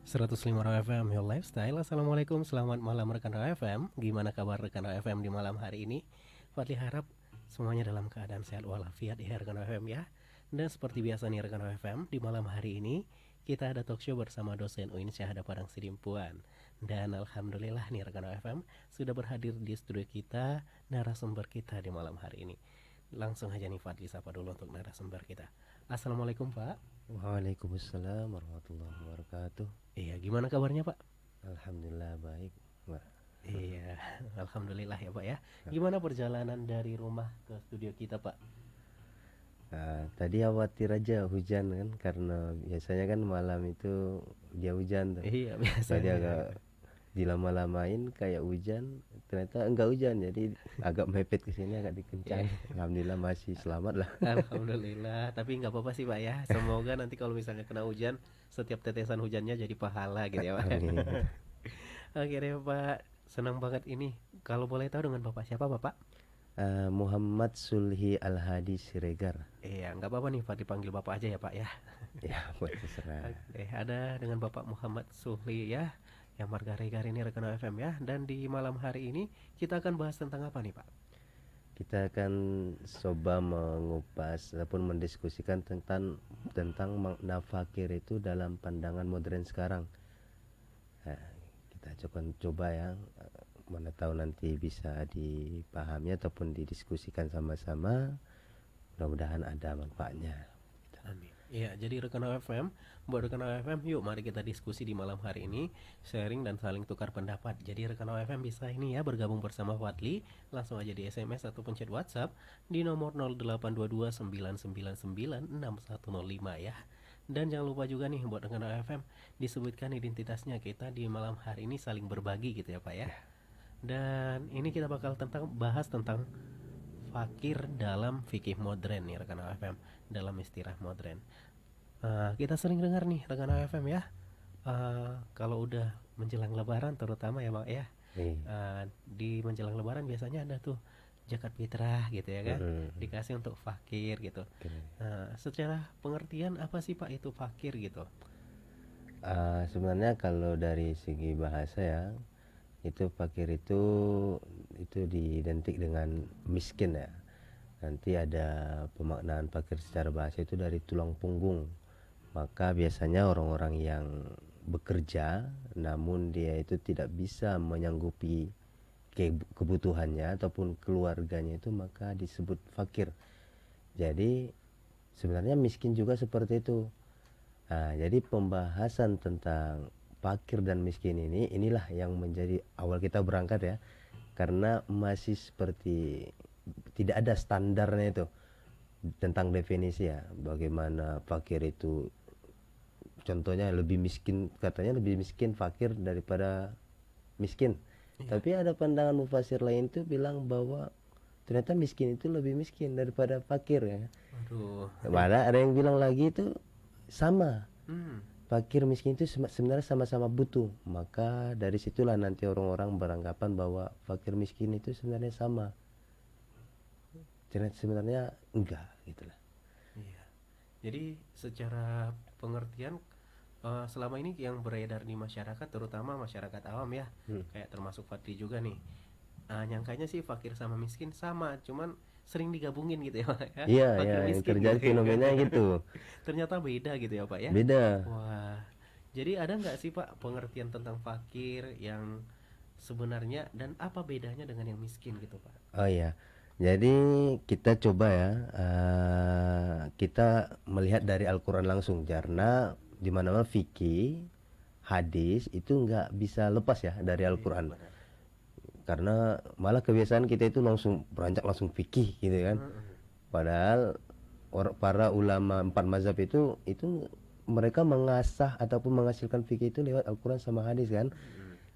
105 FM Your Lifestyle. Assalamualaikum, selamat malam rekan Raw FM. Gimana kabar rekan Raw FM di malam hari ini? Fadli harap semuanya dalam keadaan sehat walafiat ya rekan Raw FM ya. Dan seperti biasa nih rekan Raw FM, di malam hari ini kita ada talk show bersama dosen UIN Syahada Padang Sidimpuan. Dan alhamdulillah nih rekan Raw FM sudah berhadir di studio kita narasumber kita di malam hari ini. Langsung aja nih Fadli sapa dulu untuk narasumber kita. Assalamualaikum Pak. Waalaikumsalam warahmatullahi wabarakatuh. Iya, gimana kabarnya Pak? Alhamdulillah baik, Mbak. Iya, alhamdulillah ya Pak ya. Gimana perjalanan dari rumah ke studio kita Pak? Tadi khawatir aja hujan kan, karena biasanya kan malam itu dia hujan tuh. Iya Tadi biasanya. agak dilama-lamain kayak hujan, ternyata enggak hujan, jadi agak mepet ke sini agak dikencang. Alhamdulillah masih selamat lah. Alhamdulillah, tapi nggak apa-apa sih Pak ya. Semoga nanti kalau misalnya kena hujan, setiap tetesan hujannya jadi pahala gitu ya Pak. Amin. Oke deh Pak, senang banget ini. Kalau boleh tahu dengan Bapak siapa Bapak? Muhammad Sulhi Al-Hadi Siregar. Iya, nggak apa-apa nih Pak, dipanggil Bapak aja ya Pak ya. Ya, buat terserah. Oke, ada dengan Bapak Muhammad Suhli ya, yang marga Regar ini rekan FM ya. Dan di malam hari ini kita akan bahas tentang apa nih Pak? Kita akan coba mengupas ataupun mendiskusikan tentang makna fakir itu dalam pandangan modern sekarang. Nah, kita coba ya, mana tahu nanti bisa dipahami ataupun didiskusikan sama-sama. Mudah-mudahan ada manfaatnya. Amin. Iya, jadi rekan FM, buat rekan FM, yuk mari kita diskusi di malam hari ini, sharing dan saling tukar pendapat. Jadi rekan FM bisa ini ya bergabung bersama Fadli, langsung aja di SMS ataupun chat WhatsApp di nomor 082299960105 ya. Dan jangan lupa juga nih buat rekan FM disebutkan identitasnya, kita di malam hari ini saling berbagi gitu ya Pak ya. Dan ini kita bakal bahas tentang fakir dalam fikih modern nih rekan FM, dalam istilah modern. Kita sering dengar nih rekan FM ya, kalau udah menjelang lebaran terutama ya Pak ya, di menjelang lebaran biasanya ada tuh zakat fitrah gitu ya kan, dikasih untuk fakir gitu. Secara pengertian apa sih Pak itu fakir gitu? Sebenarnya kalau dari segi bahasa ya, itu fakir itu diidentik dengan miskin ya. Nanti ada pemaknaan fakir secara bahasa itu dari tulang punggung. Maka biasanya orang-orang yang bekerja namun dia itu tidak bisa menyanggupi kebutuhannya ataupun keluarganya itu, maka disebut fakir. Jadi sebenarnya miskin juga seperti itu. Jadi pembahasan tentang fakir dan miskin inilah yang menjadi awal kita berangkat ya, karena masih seperti tidak ada standarnya itu tentang definisi ya, bagaimana fakir itu. Contohnya katanya lebih miskin fakir daripada miskin. Tapi ada pandangan mufasir lain itu bilang bahwa ternyata miskin itu lebih miskin daripada fakir ya. Aduh. Malah ada yang bilang lagi itu sama. Fakir miskin itu sebenarnya sama-sama butuh. Maka dari situlah nanti orang-orang beranggapan bahwa fakir miskin itu sebenarnya sama. Ternyata sebenarnya enggak gitulah. Iya. Jadi secara pengertian selama ini yang beredar di masyarakat, terutama masyarakat awam ya, kayak termasuk Fadli juga nih, nyangkanya sih fakir sama miskin sama, cuman sering digabungin gitu ya Pak ya. Iya, Fakir yang miskin terjadi gitu. fenomena gitu. Ternyata beda gitu ya Pak ya. Beda. Wah, jadi ada nggak sih Pak pengertian tentang fakir yang sebenarnya dan apa bedanya dengan yang miskin gitu Pak? Oh iya. Jadi kita coba ya, kita melihat dari Al-Quran langsung, karena di mana-mana fikih, hadis itu nggak bisa lepas ya dari Al-Quran. Karena malah kebiasaan kita itu langsung beranjak langsung fikih gitu kan. Padahal para ulama 4 mazhab itu mereka mengasah ataupun menghasilkan fikih itu lewat Al-Quran sama hadis kan.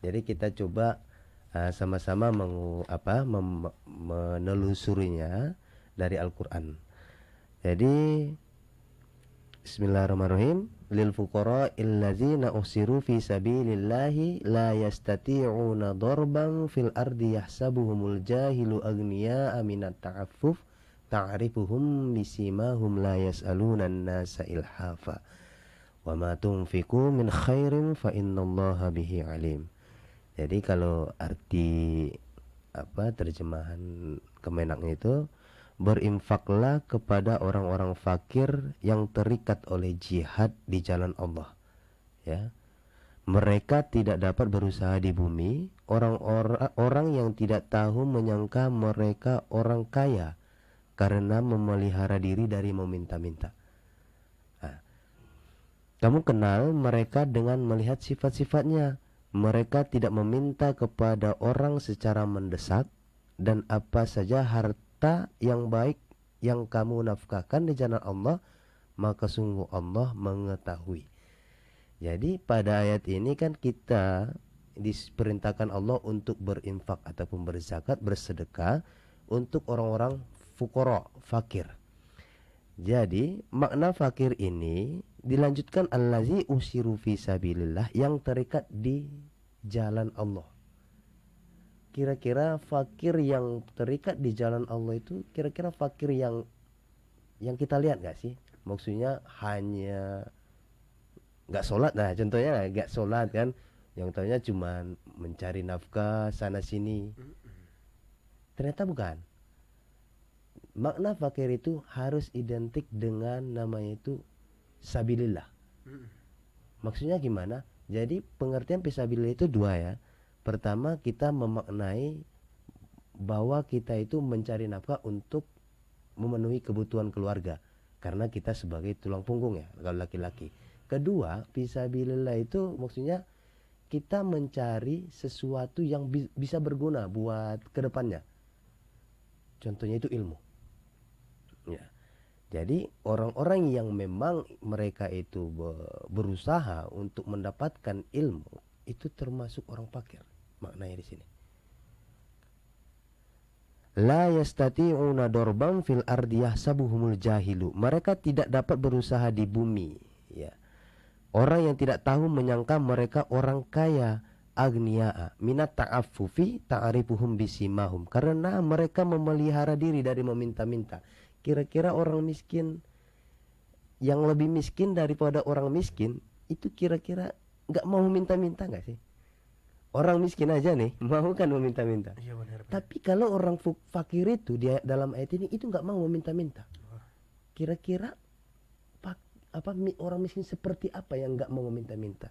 Jadi kita coba sama-sama menelusurinya dari Al-Quran. Jadi Bismillahirrahmanirrahim. Lil fuqara illadzina usiru fi sabilillahi la yastati'una darban fil ardi yahsabuhumul jahilu aghniya'a minat ta'affuf ta'rifuhum bisimahum la yas'aluna an-nasa ilhafa Wa ma tunfiqu min khairin fa innallaha bihi alim. Jadi kalau arti terjemahan Kemenaknya itu, berinfaklah kepada orang-orang fakir yang terikat oleh jihad di jalan Allah, ya. Mereka tidak dapat berusaha di bumi. Orang-orang yang tidak tahu menyangka mereka orang kaya karena memelihara diri dari meminta-minta. Nah, kamu kenal mereka dengan melihat sifat-sifatnya. Mereka tidak meminta kepada orang secara mendesak, dan apa saja harta yang baik yang kamu nafkahkan di jalan Allah, maka sungguh Allah mengetahui. Jadi pada ayat ini kan kita diperintahkan Allah untuk berinfak ataupun berzakat, bersedekah untuk orang-orang fuqara, fakir. Jadi makna fakir ini dilanjutkan allazi usiru fi sabilillah, yang terikat di jalan Allah. Kira-kira fakir yang terikat di jalan Allah itu kira-kira fakir yang kita lihat gak sih? Maksudnya hanya gak sholat, nah contohnya gak sholat kan, yang tahunya cuma mencari nafkah sana sini. Ternyata bukan. Makna fakir itu harus identik dengan namanya itu sabilillah. Maksudnya gimana? Jadi pengertian fisabilillah itu dua ya. Pertama, kita memaknai bahwa kita itu mencari nafkah untuk memenuhi kebutuhan keluarga, karena kita sebagai tulang punggung ya kalau laki-laki. Kedua, fisabilillah itu maksudnya kita mencari sesuatu yang bisa berguna buat kedepannya. Contohnya itu ilmu. Ya. Jadi orang-orang yang memang mereka itu berusaha untuk mendapatkan ilmu itu termasuk orang fakir. Maknanya di sini. La yastati'una dorban fil ardi yahsabuhumul jahilu. Mereka tidak dapat berusaha di bumi. Ya. Orang yang tidak tahu menyangka mereka orang kaya, agniya'a minat ta'affufi ta'arifuhum bisimahum, karena mereka memelihara diri dari meminta-minta. Kira-kira orang miskin yang lebih miskin daripada orang miskin itu kira-kira gak mau minta-minta gak sih? Orang miskin aja nih mau kan meminta-minta. Iya, benar. Tapi kalau orang fakir itu dia dalam ayat ini itu gak mau meminta-minta. Kira-kira orang miskin seperti apa yang gak mau meminta-minta?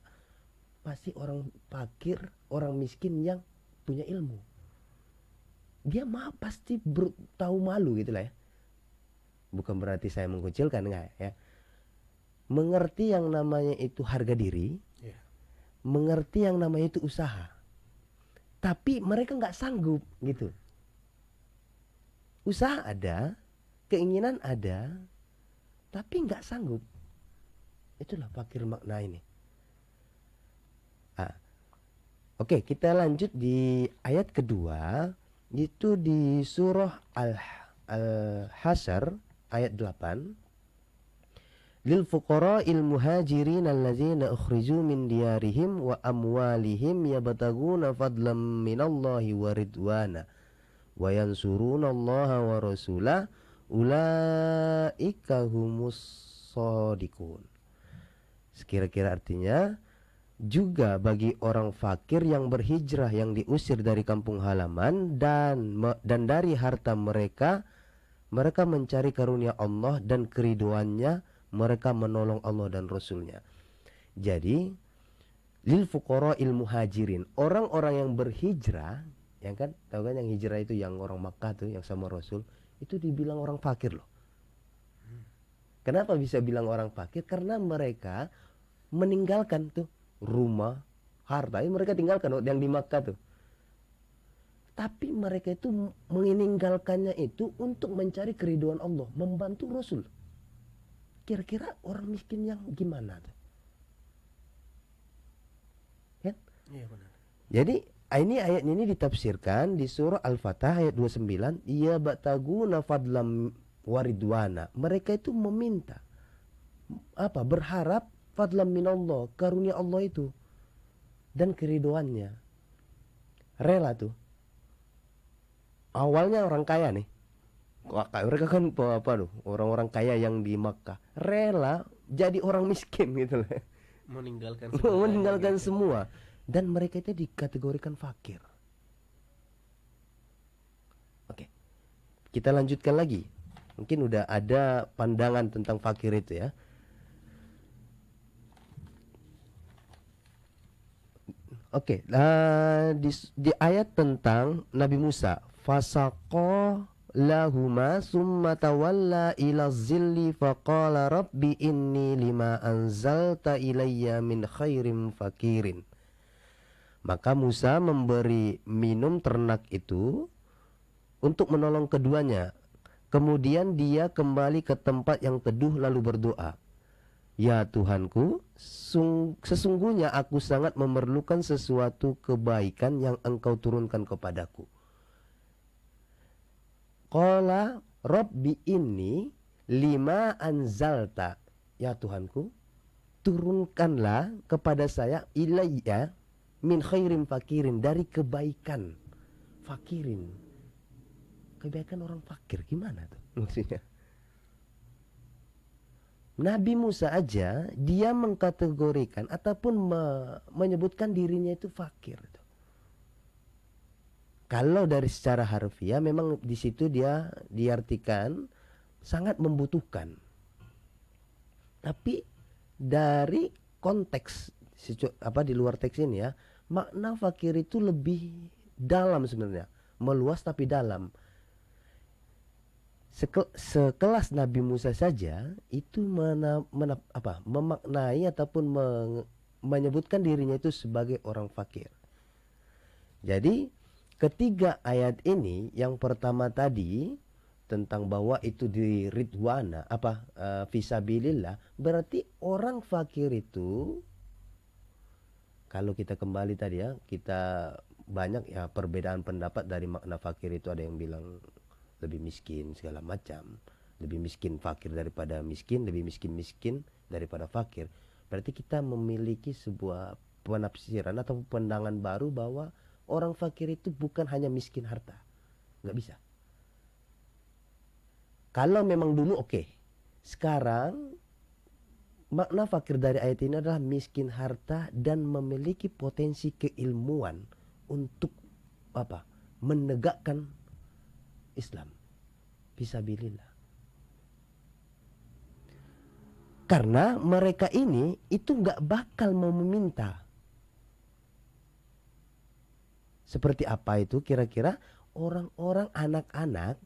Pasti orang fakir, orang miskin yang punya ilmu. Dia pasti tahu malu gitu lah ya. Bukan berarti saya mengkucilkan, enggak ya. Mengerti yang namanya itu harga diri, mengerti yang namanya itu usaha. Tapi mereka nggak sanggup gitu. Usaha ada, keinginan ada, tapi nggak sanggup. Itulah fakir makna ini. Oke, kita lanjut di ayat kedua, itu di surah Al-Hasyr ayat 8. Lil fuqara'il muhajirin allazina ukhriju min diyarihim wa amwalihim yabtaguna fadlan minallahi wa ridwana wa yansuruna allaha wa rasulah ulaika humus shadiqun. Sekira-kira artinya, juga bagi orang fakir yang berhijrah, yang diusir dari kampung halaman dan dari harta mereka, mereka mencari karunia Allah dan keriduannya, mereka menolong Allah dan Rasulnya. Jadi lil fuqara'il muhajirin, orang-orang yang berhijrah, yang kan tahu kan yang hijrah itu yang orang Makkah tuh yang sama Rasul, itu dibilang orang fakir loh. Kenapa bisa bilang orang fakir? Karena mereka meninggalkan tuh rumah, harta, mereka tinggalkan yang di Makkah tuh. Tapi mereka itu meninggalkannya itu untuk mencari keriduan Allah, membantu Rasul. Kira-kira orang miskin yang gimana tuh? Ya? Iya, benar. Jadi ini ayat ini ditafsirkan di surah Al-Fatah ayat 29, ya bataguna fadlam waridwana. Mereka itu meminta berharap fadlam minallah, karunia Allah itu dan keriduannya. Rela tuh. Awalnya orang kaya nih, mereka kan orang-orang kaya yang di Makkah rela jadi orang miskin gitu loh. Meninggalkan segalanya Meninggalkan gitu. semua, dan mereka itu dikategorikan fakir. Oke, kita lanjutkan lagi. Mungkin udah ada pandangan tentang fakir itu ya. Oke, di ayat tentang Nabi Musa, fasaqo lahuma summa tawalla ila zilli faqala rabbi inni lima anzalta ilayya min khairim fakirin. Maka Musa memberi minum ternak itu untuk menolong keduanya. Kemudian dia kembali ke tempat yang teduh lalu berdoa, ya Tuhanku, sesungguhnya aku sangat memerlukan sesuatu kebaikan yang Engkau turunkan kepadaku. Qala Rabbi inni lima anzalta, ya Tuhanku, turunkanlah kepada saya ilayya min khairin fakirin, dari kebaikan fakirin. Kebaikan orang fakir gimana tuh maksudnya? Nabi Musa aja dia mengkategorikan ataupun menyebutkan dirinya itu fakir. Kalau dari secara harfiah memang di situ dia diartikan sangat membutuhkan. Tapi dari konteks di luar teks ini ya, makna fakir itu lebih dalam sebenarnya, meluas tapi dalam. Sekelas Nabi Musa saja itu memaknai ataupun menyebutkan dirinya itu sebagai orang fakir. Jadi ketiga ayat ini, yang pertama tadi tentang bahwa itu di ridwana fisabilillah, berarti orang fakir itu, kalau kita kembali tadi ya, kita banyak ya perbedaan pendapat dari makna fakir itu. Ada yang bilang lebih miskin segala macam, lebih miskin fakir daripada miskin, lebih miskin daripada fakir. Berarti kita memiliki sebuah penafsiran atau pandangan baru bahwa orang fakir itu bukan hanya miskin harta, nggak bisa. Kalau memang dulu oke. Sekarang makna fakir dari ayat ini adalah miskin harta dan memiliki potensi keilmuan untuk menegakkan Islam fisabilillah. Karena mereka ini itu nggak bakal mau meminta. Seperti apa itu kira-kira? Orang-orang anak-anak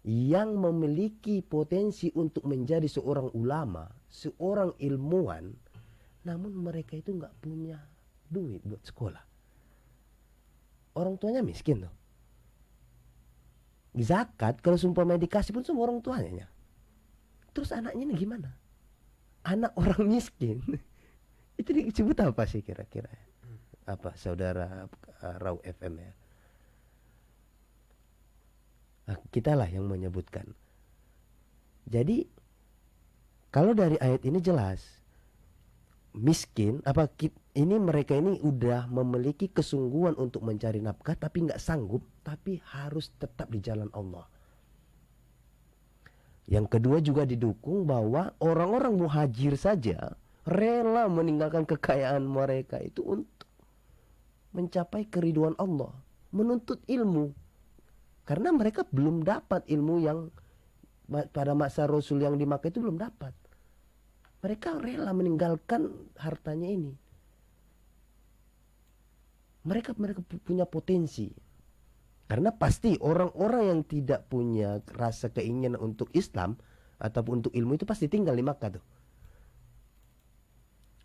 yang memiliki potensi untuk menjadi seorang ulama, seorang ilmuwan, namun mereka itu nggak punya duit buat sekolah. Orang tuanya miskin tuh. Zakat kalau sumpah dikasih pun sama orang tuanya. Terus anaknya ini gimana? Anak orang miskin. Itu disebut apa sih kira-kira? Apa saudara Raw FM ya? Nah, kitalah yang menyebutkan. Jadi kalau dari ayat ini jelas miskin ini mereka ini udah memiliki kesungguhan untuk mencari nafkah tapi nggak sanggup, tapi harus tetap di jalan Allah. Yang kedua juga didukung bahwa orang-orang muhajir saja rela meninggalkan kekayaan mereka itu untuk mencapai keriduan Allah, menuntut ilmu. Karena mereka belum dapat ilmu yang pada masa Rasul yang di Makkah itu belum dapat. Mereka rela meninggalkan hartanya ini. Mereka punya potensi. Karena pasti orang-orang yang tidak punya rasa keinginan untuk Islam ataupun untuk ilmu itu pasti tinggal di Makkah tuh.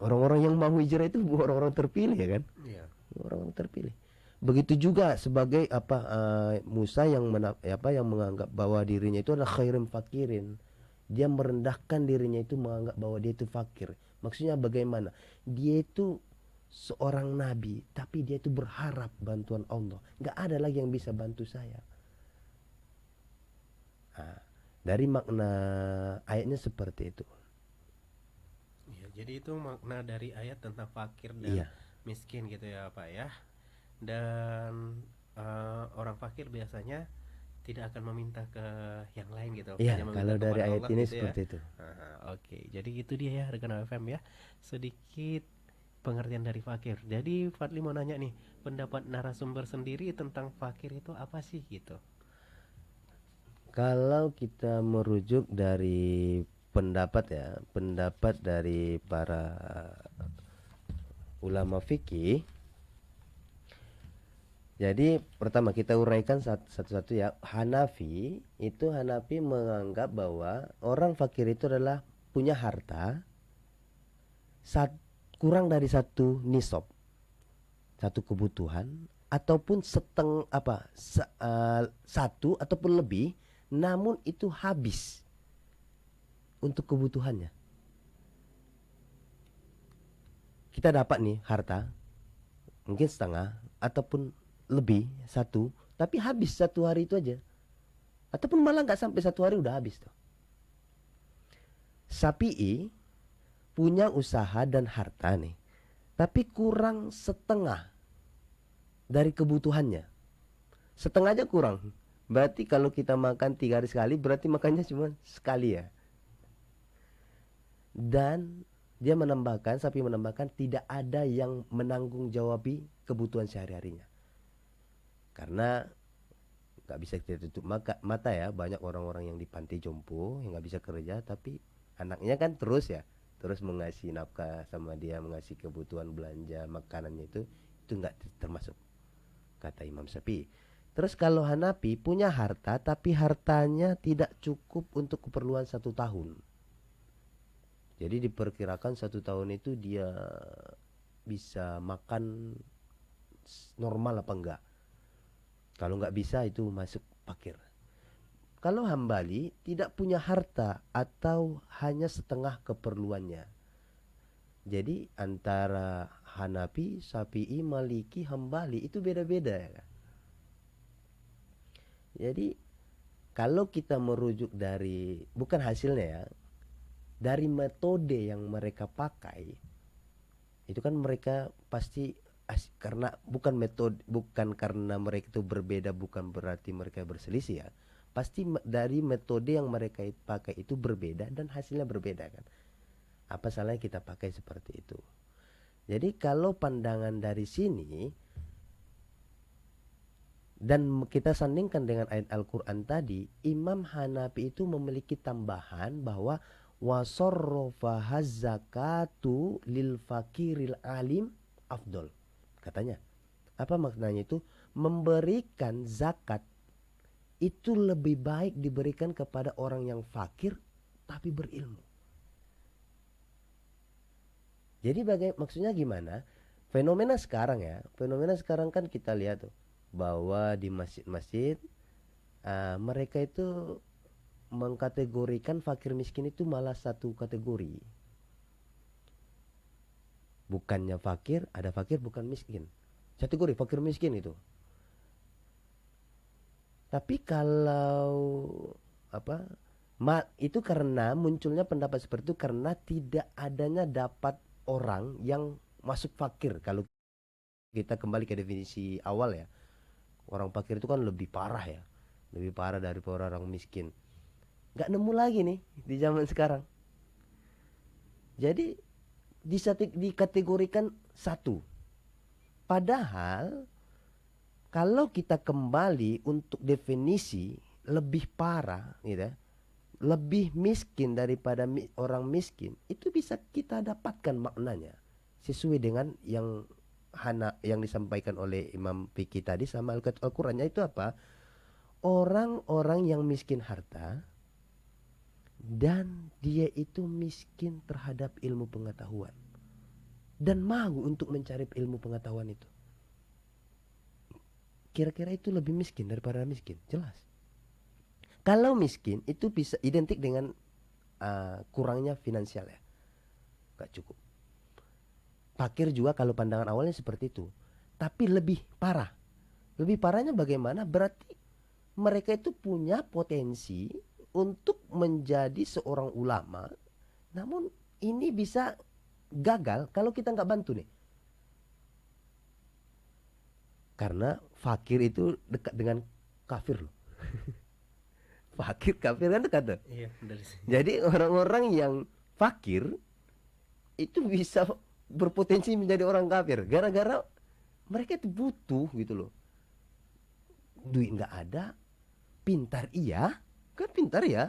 Orang-orang yang mau hijrah itu orang-orang terpilih ya kan? Iya. Orang terpilih. Begitu juga sebagai Musa yang menganggap bahwa dirinya itu adalah khairim fakirin. Dia merendahkan dirinya itu, menganggap bahwa dia itu fakir. Maksudnya bagaimana? Dia itu seorang nabi, tapi dia itu berharap bantuan Allah. Gak ada lagi yang bisa bantu saya. Nah, dari makna ayatnya seperti itu. Ya, jadi itu makna dari ayat tentang fakir dan Iya. miskin gitu ya Pak ya. Dan orang fakir biasanya tidak akan meminta ke yang lain gitu, Iya, hanya meminta kalau dari kepada ayat Allah ini gitu ya. seperti itu. Oke, jadi itu dia ya rekan FM ya, sedikit pengertian dari fakir. Jadi Fadli mau nanya nih, pendapat narasumber sendiri tentang fakir itu apa sih gitu? Kalau kita merujuk dari pendapat ya, pendapat dari para ulama fikih. Jadi pertama kita uraikan satu-satu ya. Hanafi menganggap bahwa orang fakir itu adalah punya harta kurang dari satu nisab, satu kebutuhan, ataupun satu ataupun lebih, namun itu habis untuk kebutuhannya. Kita dapat nih harta mungkin setengah ataupun lebih satu, tapi habis satu hari itu aja, ataupun malah nggak sampai satu hari udah habis tuh. Sapi'i punya usaha dan harta nih, tapi kurang setengah dari kebutuhannya. Setengah aja kurang. Berarti kalau kita makan 3 hari sekali, berarti makannya cuma sekali ya. Dan dia menambahkan, Sapi menambahkan, tidak ada yang menanggung jawabi kebutuhan sehari-harinya. Karena nggak bisa kita tutup mata ya, banyak orang-orang yang di panti jompo yang nggak bisa kerja, tapi anaknya kan terus ya, terus mengasih nafkah sama dia, mengasih kebutuhan belanja makanannya itu nggak termasuk, kata Imam Syafi'i. Terus kalau Hanafi punya harta, tapi hartanya tidak cukup untuk keperluan 1 tahun. Jadi diperkirakan 1 tahun itu dia bisa makan normal apa enggak. Kalau nggak bisa itu masuk fakir. Kalau Hambali tidak punya harta atau hanya setengah keperluannya. Jadi antara Hanafi, Syafi'i, Maliki, Hambali itu beda-beda ya kan? Jadi kalau kita merujuk dari bukan hasilnya ya, dari metode yang mereka pakai, itu kan mereka pasti karena bukan karena mereka itu berbeda bukan berarti mereka berselisih ya. Pasti dari metode yang mereka pakai itu berbeda dan hasilnya berbeda kan. Apa salahnya kita pakai seperti itu? Jadi kalau pandangan dari sini dan kita sandingkan dengan ayat Al-Quran tadi, Imam Hanafi itu memiliki tambahan bahwa wasorrofa zakatu lil fakiril alim afdol. Katanya, apa maknanya itu? Memberikan zakat itu lebih baik diberikan kepada orang yang fakir tapi berilmu. Jadi maksudnya gimana? Fenomena sekarang kan kita lihat tuh bahwa di masjid-masjid mereka itu mengkategorikan fakir miskin itu malah satu kategori. Bukannya fakir, ada fakir bukan miskin. Kategori fakir miskin itu. Tapi kalau itu karena munculnya pendapat seperti itu karena tidak adanya dapat orang yang masuk fakir. Kalau kita kembali ke definisi awal ya, orang fakir itu kan lebih parah ya, lebih parah dari orang miskin. Nggak nemu lagi nih di zaman sekarang. Jadi dikategorikan satu. Padahal kalau kita kembali untuk definisi lebih parah gitu ya, lebih miskin daripada orang miskin, itu bisa kita dapatkan maknanya sesuai dengan yang disampaikan oleh Imam Fikih tadi sama Al-Qur'annya itu apa? Orang-orang yang miskin harta dan dia itu miskin terhadap ilmu pengetahuan dan mau untuk mencari ilmu pengetahuan itu. Kira-kira itu lebih miskin daripada miskin, jelas. Kalau miskin itu bisa identik dengan kurangnya finansial ya, gak cukup. Fakir juga kalau pandangan awalnya seperti itu, tapi lebih parah. Lebih parahnya bagaimana? Berarti mereka itu punya potensi untuk menjadi seorang ulama, namun ini bisa gagal kalau kita nggak bantu nih. Karena fakir itu dekat dengan kafir loh. Fakir kafir kan dekat tuh. Iya, dari sini. Jadi orang-orang yang fakir itu bisa berpotensi menjadi orang kafir gara-gara mereka itu butuh gitu loh. Duit nggak ada, pintar iya, kan pintar ya,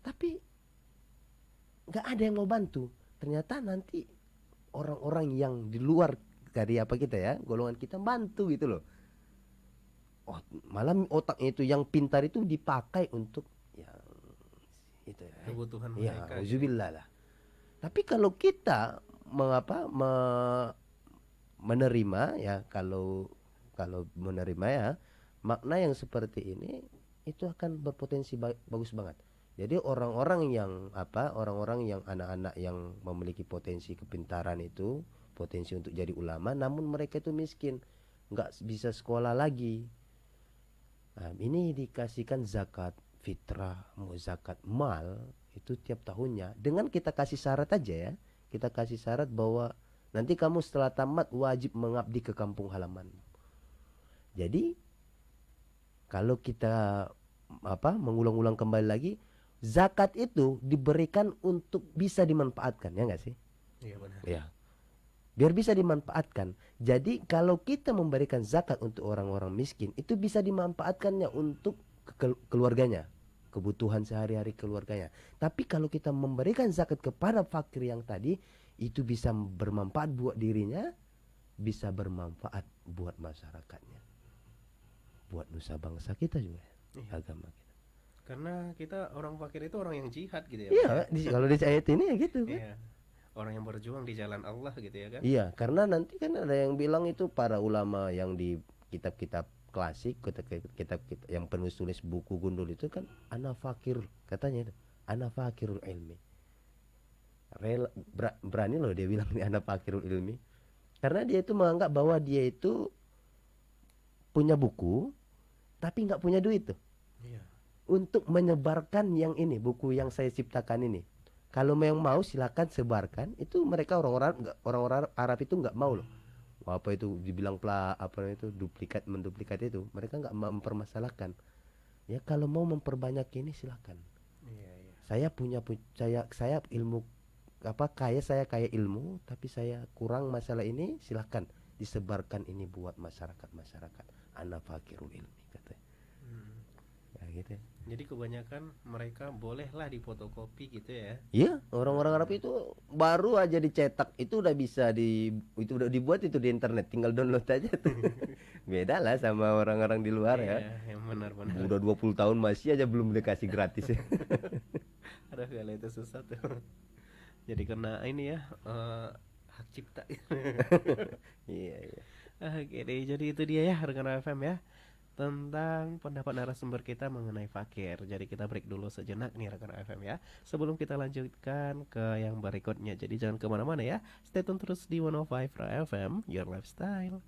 tapi nggak ada yang mau bantu. Ternyata nanti orang-orang yang di luar dari apa kita ya, golongan kita bantu gitu loh. Oh, malah otaknya itu yang pintar itu dipakai untuk yang itu ya. Kebutuhan Ya, mereka gitu. uzubillah lah. Tapi kalau kita mengapa menerima ya, kalau kalau menerima ya makna yang seperti ini, itu akan berpotensi bagus banget. Jadi orang-orang yang apa, orang-orang yang anak-anak yang memiliki potensi kepintaran itu, potensi untuk jadi ulama, namun mereka itu miskin, nggak bisa sekolah lagi. Nah, ini dikasihkan zakat fitrah, mau zakat mal itu tiap tahunnya. Dengan kita kasih syarat aja ya, kita kasih syarat bahwa nanti kamu setelah tamat wajib mengabdi ke kampung halaman. Jadi kalau kita apa mengulang-ulang kembali lagi, zakat itu diberikan untuk bisa dimanfaatkan, ya nggak sih? Iya benar. Ya, biar bisa dimanfaatkan. Jadi kalau kita memberikan zakat untuk orang-orang miskin, itu bisa dimanfaatkannya untuk keluarganya, kebutuhan sehari-hari keluarganya. Tapi kalau kita memberikan zakat kepada fakir yang tadi, itu bisa bermanfaat buat dirinya, bisa bermanfaat buat masyarakatnya, buat nusa bangsa kita juga, Iya. agama kita. Karena kita orang fakir itu orang yang jihad gitu ya, Pak, Iya, ya? kalau di ayat ini ya gitu kan. Iya. Orang yang berjuang di jalan Allah gitu ya kan? Iya, karena nanti kan ada yang bilang itu para ulama yang di kitab-kitab klasik, kitab yang penulis tulis buku gundul itu kan ana fakir, katanya itu. Ana fakirul ilmi. Berani loh dia bilang ini ana fakirul ilmi. Karena dia itu menganggap bahwa dia itu punya buku tapi nggak punya duit tuh Iya. untuk menyebarkan yang ini, buku yang saya ciptakan ini. Kalau memang mau silakan sebarkan. Itu mereka orang-orang Arab itu nggak mau loh. Apa itu dibilang apa itu duplikat menduplikat itu, mereka nggak mempermasalahkan. Ya kalau mau memperbanyak ini silakan. Iya, iya. Saya ilmu apa saya kaya ilmu, tapi saya kurang masalah ini, silakan disebarkan ini buat masyarakat. Ana fakirul ilmi katanya. Hmm. Ya gitu ya. Jadi kebanyakan mereka bolehlah difotokopi gitu ya. Iya, orang-orang Arab itu baru aja dicetak itu udah bisa itu udah dibuat itu di internet, tinggal download aja tuh. Beda lah sama orang-orang di luar ya. Iya, yang benar-benar. Udah 20 tahun masih aja belum dikasih gratis ya. Aduh, kalau itu susah tuh. Jadi kena ini ya, hak cipta. Iya, iya. Oke deh, jadi itu dia ya rekan FM ya, tentang pendapat narasumber kita mengenai fakir. Jadi kita break dulu sejenak nih rekan FM ya, sebelum kita lanjutkan ke yang berikutnya. Jadi jangan kemana-mana ya, stay tune terus di 105 Ra FM, Your Lifestyle.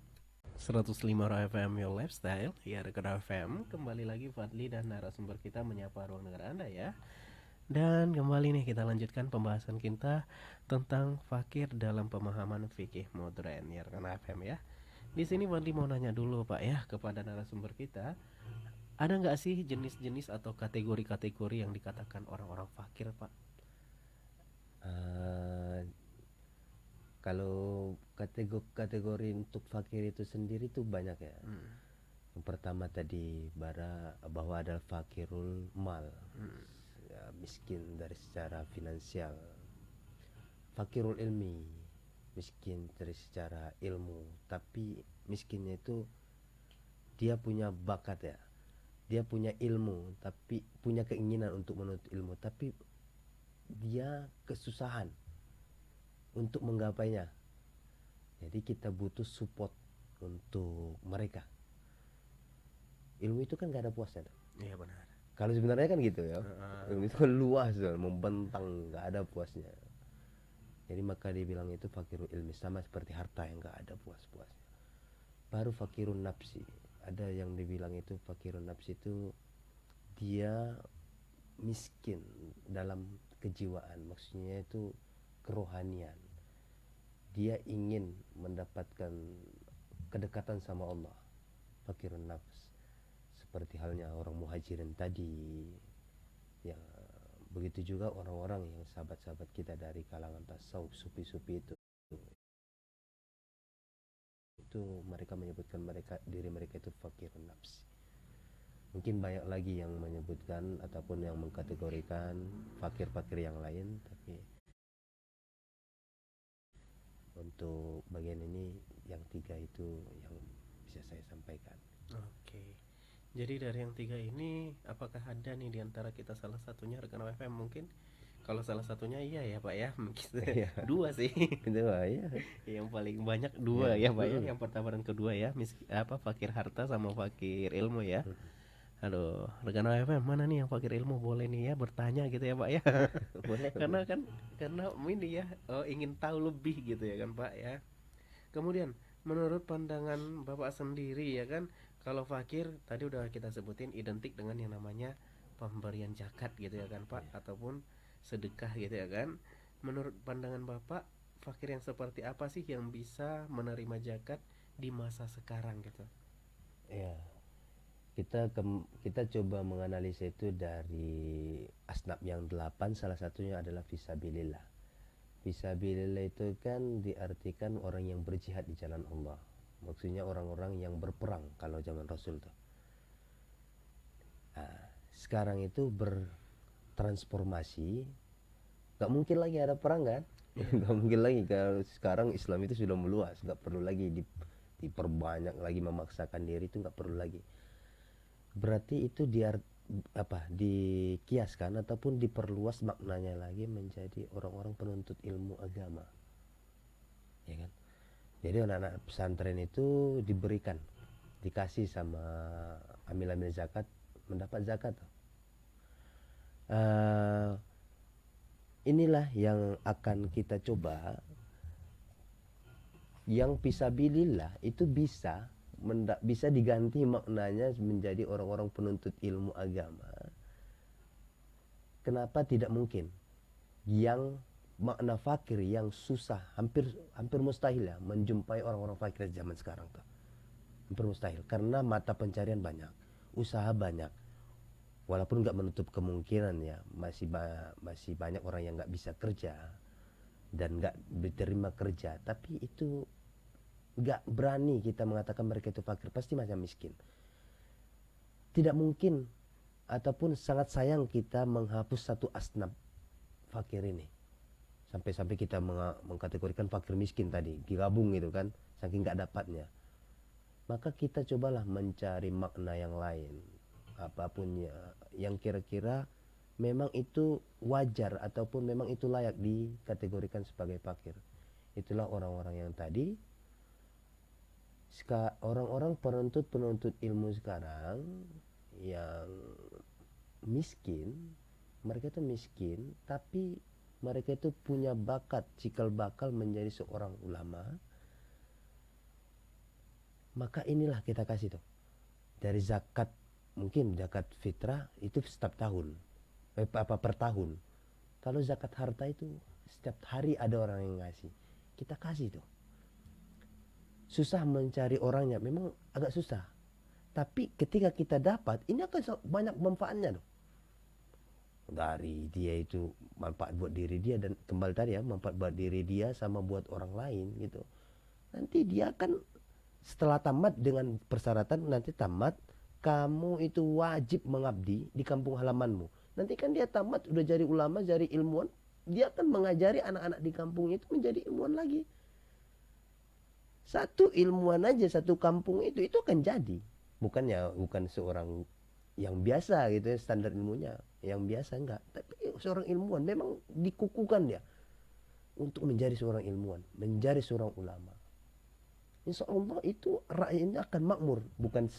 105 Ra FM, Your Lifestyle. Ya rekan FM, kembali lagi Fadli dan narasumber kita menyapa ruang dengar Anda ya. Dan kembali nih kita lanjutkan pembahasan kita tentang fakir dalam pemahaman fikih modern ya rekan FM ya. Di sini Fadli mau nanya dulu Pak ya kepada narasumber kita, ada nggak sih jenis-jenis atau kategori-kategori yang dikatakan orang-orang fakir Pak? Eh, kalau kategori untuk fakir itu sendiri tuh banyak ya. Yang pertama tadi bahwa ada fakirul mal, ya, miskin dari secara finansial. Fakirul ilmi, miskin dari secara ilmu, tapi miskinnya itu dia punya bakat ya, dia punya ilmu tapi punya keinginan untuk menuntut ilmu, tapi dia kesusahan untuk menggapainya. Jadi kita butuh support untuk mereka. Ilmu itu kan gak ada puasnya tuh. Iya benar. Kalau sebenarnya kan gitu ya, ilmu itu kan luas tuh, membentang, gak ada puasnya. Jadi maka dibilang itu fakirul ilmi, sama seperti harta yang gak ada puas-puasnya. Baru fakirun nafsi, ada yang dibilang itu fakirun nafsi itu dia miskin dalam kejiwaan, maksudnya itu kerohanian. Dia ingin mendapatkan kedekatan sama Allah, fakirun nafs. seperti halnya orang muhajirin tadi ya. Begitu juga orang-orang yang sahabat-sahabat kita dari kalangan tasawuf, sufi-sufi itu mereka menyebutkan diri mereka itu fakirun nafsi. Mungkin banyak lagi yang menyebutkan ataupun yang mengkategorikan fakir-fakir yang lain, tapi untuk bagian ini yang 3 itu yang bisa saya sampaikan. Oke. Jadi dari yang 3 ini apakah ada nih di antara kita salah satunya rekan FM mungkin? Kalau salah satunya iya ya Pak ya, mungkin Iya. 2 sih. Itu ya. Yang paling banyak 2 ya Pak ya. Mm. Yang pertama dan kedua ya, fakir harta sama fakir ilmu ya. Aduh, rekan FM mana nih yang fakir ilmu, boleh nih ya bertanya gitu ya Pak ya. Boleh. karena ini ya, ingin tahu lebih gitu ya kan Pak ya. Kemudian menurut pandangan Bapak sendiri ya kan, kalau fakir tadi udah kita sebutin identik dengan yang namanya pemberian zakat gitu ya kan Pak, ataupun sedekah gitu ya kan. Menurut pandangan Bapak, fakir yang seperti apa sih yang bisa menerima zakat di masa sekarang gitu? Ya, kita coba menganalisa itu dari asnaf yang 8, salah satunya adalah fisabilillah. Fisabilillah itu kan diartikan orang yang berjihad di jalan Allah. Maksudnya orang-orang yang berperang kalau zaman Rasul tuh. Nah, sekarang itu bertransformasi, gak mungkin lagi ada perang kan? Gak mungkin lagi, kalau sekarang Islam itu sudah meluas, gak perlu lagi diperbanyak lagi, memaksakan diri itu gak perlu lagi. Berarti itu dikiaskan ataupun diperluas maknanya lagi menjadi orang-orang penuntut ilmu agama, ya kan? Jadi anak-anak pesantren itu dikasih sama amil-amil zakat, mendapat zakat. Inilah yang akan kita coba, yang fisabilillah itu bisa diganti maknanya menjadi orang-orang penuntut ilmu agama. Kenapa tidak mungkin? Yang makna fakir yang susah, hampir mustahil ya menjumpai orang-orang fakir zaman sekarang tuh. Hampir mustahil karena mata pencarian banyak, usaha banyak. Walaupun nggak menutup kemungkinan ya, masih banyak orang yang nggak bisa kerja dan nggak diterima kerja, tapi itu nggak berani kita mengatakan mereka itu fakir, pasti macam miskin. Tidak mungkin ataupun sangat sayang kita menghapus satu asnaf fakir ini, sampai kita mengkategorikan fakir miskin tadi, digabung gitu kan, saking nggak dapatnya. Maka kita cobalah mencari makna yang lain, apapun ya, yang kira-kira memang itu wajar ataupun memang itu layak dikategorikan sebagai fakir. Itulah orang-orang yang tadi, orang-orang penuntut ilmu sekarang yang miskin. Mereka itu miskin tapi mereka itu punya bakat, cikal bakal menjadi seorang ulama. Maka inilah kita kasih tuh dari zakat, mungkin zakat fitrah itu setiap tahun, per tahun. Kalau zakat harta itu setiap hari ada orang yang ngasih, kita kasih tuh. Susah mencari orangnya, memang agak susah, tapi ketika kita dapat, ini akan banyak manfaatnya tuh. Dari dia itu manfaat buat diri dia, dan kembali tadi ya, manfaat buat diri dia sama buat orang lain gitu. Nanti dia akan setelah tamat, dengan persyaratan nanti tamat kamu itu wajib mengabdi di kampung halamanmu. Nanti kan dia tamat udah jadi ulama, jadi ilmuwan, dia akan mengajari anak-anak di kampung itu menjadi ilmuwan lagi. Satu ilmuwan aja satu kampung itu akan jadi, bukan seorang yang biasa gitu ya, standar ilmunya yang biasa, enggak, tapi seorang ilmuwan memang dikukuhkan dia untuk menjadi seorang ilmuwan, menjadi seorang ulama. Insya Allah itu rakyatnya akan makmur, bukan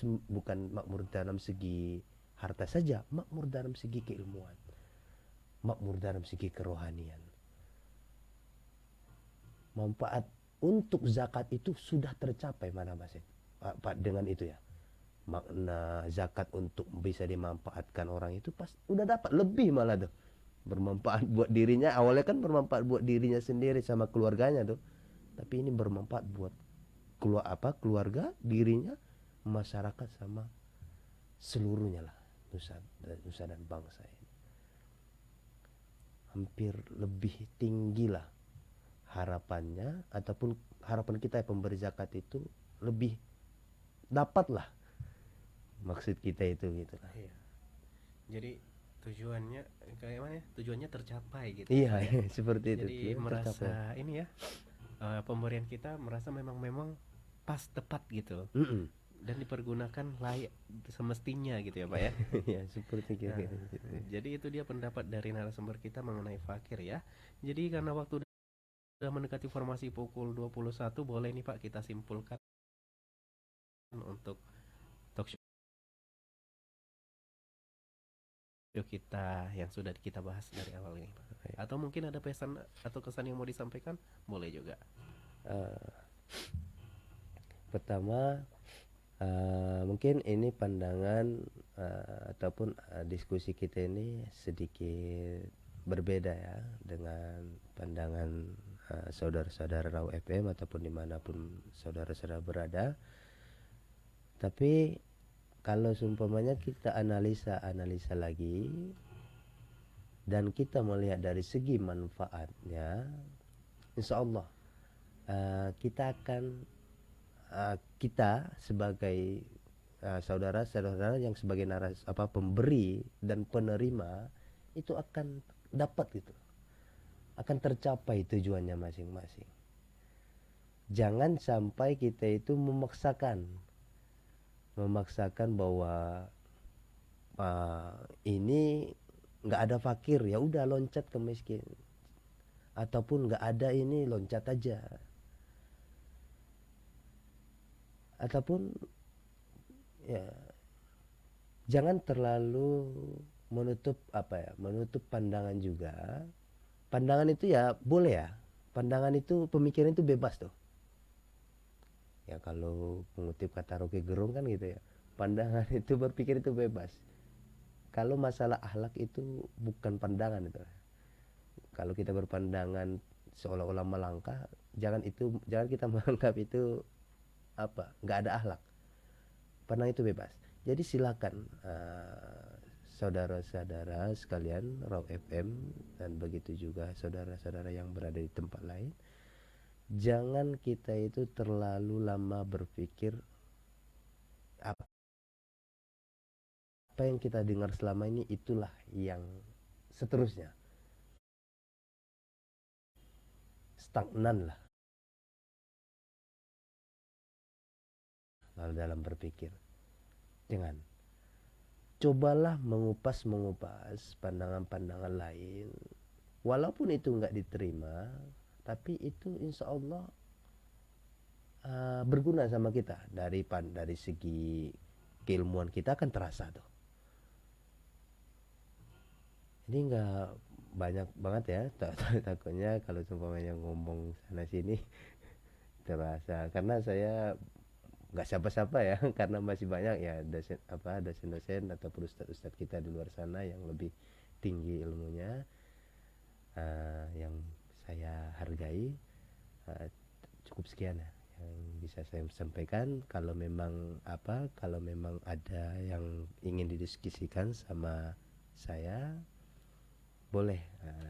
makmur dalam segi harta saja, makmur dalam segi keilmuan, makmur dalam segi kerohanian. Manfaat untuk zakat itu sudah tercapai mana Mas Pak, dengan itu ya. Makna zakat untuk bisa dimanfaatkan orang itu pas udah dapat lebih malah tuh. Bermanfaat buat dirinya, awalnya kan bermanfaat buat dirinya sendiri sama keluarganya tuh. Tapi ini bermanfaat buat keluarga, dirinya, masyarakat sama seluruhnya lah, nusa dan bangsa ini. Hampir lebih tinggi lah harapannya, ataupun harapan kita pemberi zakat itu lebih dapat lah maksud kita itu gitu lah. Iya. Jadi tujuannya kayak mana ya? Tujuannya tercapai gitu ya, Iya, Pak ya. seperti itu Jadi tuh merasa tercapai. ini ya, pemberian kita merasa memang pas tepat gitu Mm-mm. dan dipergunakan layak semestinya gitu ya, Pak ya. Ya seperti Nah, kira-kira gitu. jadi itu dia pendapat dari narasumber kita mengenai fakir ya. Jadi karena waktu udah mendekati formasi pukul 21, boleh nih Pak kita simpulkan untuk talk show kita yang sudah kita bahas dari awal ini Pak. Atau mungkin ada pesan atau kesan yang mau disampaikan, boleh juga. Eh, Pertama, mungkin ini pandangan ataupun diskusi kita ini sedikit berbeda ya dengan pandangan saudara-saudara Raw FM ataupun dimanapun saudara-saudara berada. Tapi kalau seumpamanya kita analisa lagi dan kita melihat dari segi manfaatnya, insya Allah kita akan kita sebagai saudara-saudara yang sebagai pemberi dan penerima itu akan dapat gitu, akan tercapai tujuannya masing-masing. Jangan sampai kita itu memaksakan bahwa ini nggak ada fakir ya udah loncat ke miskin, ataupun nggak ada ini loncat aja, ataupun ya jangan terlalu menutup menutup pandangan juga. Pandangan itu ya boleh ya, pandangan itu, pemikiran itu bebas tuh ya, kalau mengutip kata Rocky Gerung kan gitu ya, pandangan itu berpikir itu bebas. Kalau masalah akhlak itu bukan pandangan itu. Kalau kita berpandangan seolah-olah melangkah, jangan kita menganggap itu nggak ada akhlak. Pandangan itu bebas. Jadi silakan saudara-saudara sekalian Raw FM dan begitu juga saudara-saudara yang berada di tempat lain, jangan kita itu terlalu lama berpikir apa yang kita dengar selama ini itulah yang seterusnya. Stagnan lah lalu dalam berpikir. Jangan. Cobalah mengupas pandangan-pandangan lain, walaupun itu nggak diterima, tapi itu insya Allah berguna sama kita. Dari segi keilmuan kita akan terasa tuh. Ini nggak banyak banget ya, takutnya kalau umpamanya ngomong sana sini terasa, karena saya nggak siapa-siapa ya karena masih banyak ya dosen-dosen ataupun ustadz-ustadz kita di luar sana yang lebih tinggi ilmunya, yang saya hargai. Cukup sekian ya yang bisa saya sampaikan. Kalau memang ada yang ingin didiskusikan sama saya, boleh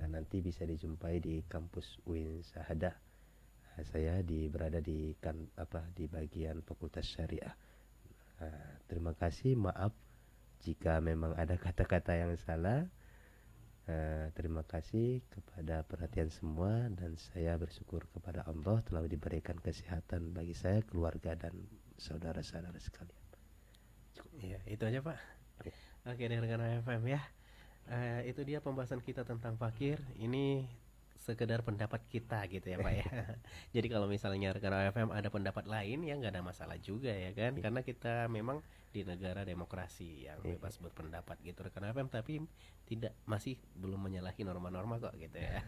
nanti bisa dijumpai di kampus UIN Sahadah. Saya berada di bagian Fakultas Syariah. Terima kasih, maaf jika memang ada kata-kata yang salah. Terima kasih kepada perhatian semua, dan saya bersyukur kepada Allah telah diberikan kesehatan bagi saya, keluarga, dan saudara-saudara sekalian. Iya, itu aja Pak. Oke. Oke, dari rekan FM ya. Itu dia pembahasan kita tentang fakir. Ini sekedar pendapat kita gitu ya Pak ya. Jadi kalau misalnya rekan FM ada pendapat lain ya nggak ada masalah juga ya kan, karena kita memang di negara demokrasi yang bebas berpendapat gitu rekan FM, tapi masih belum menyalahi norma-norma kok gitu ya.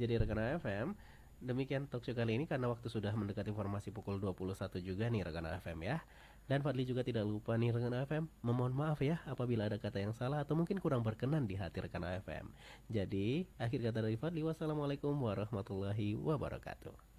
Jadi rekan FM, demikian talkshow kali ini karena waktu sudah mendekati informasi pukul 21 juga nih rekan FM ya. Dan Fadli juga tidak lupa nih rekan AFM, memohon maaf ya apabila ada kata yang salah atau mungkin kurang berkenan di hati rekan AFM. Jadi, akhir kata dari Fadli, wassalamualaikum warahmatullahi wabarakatuh.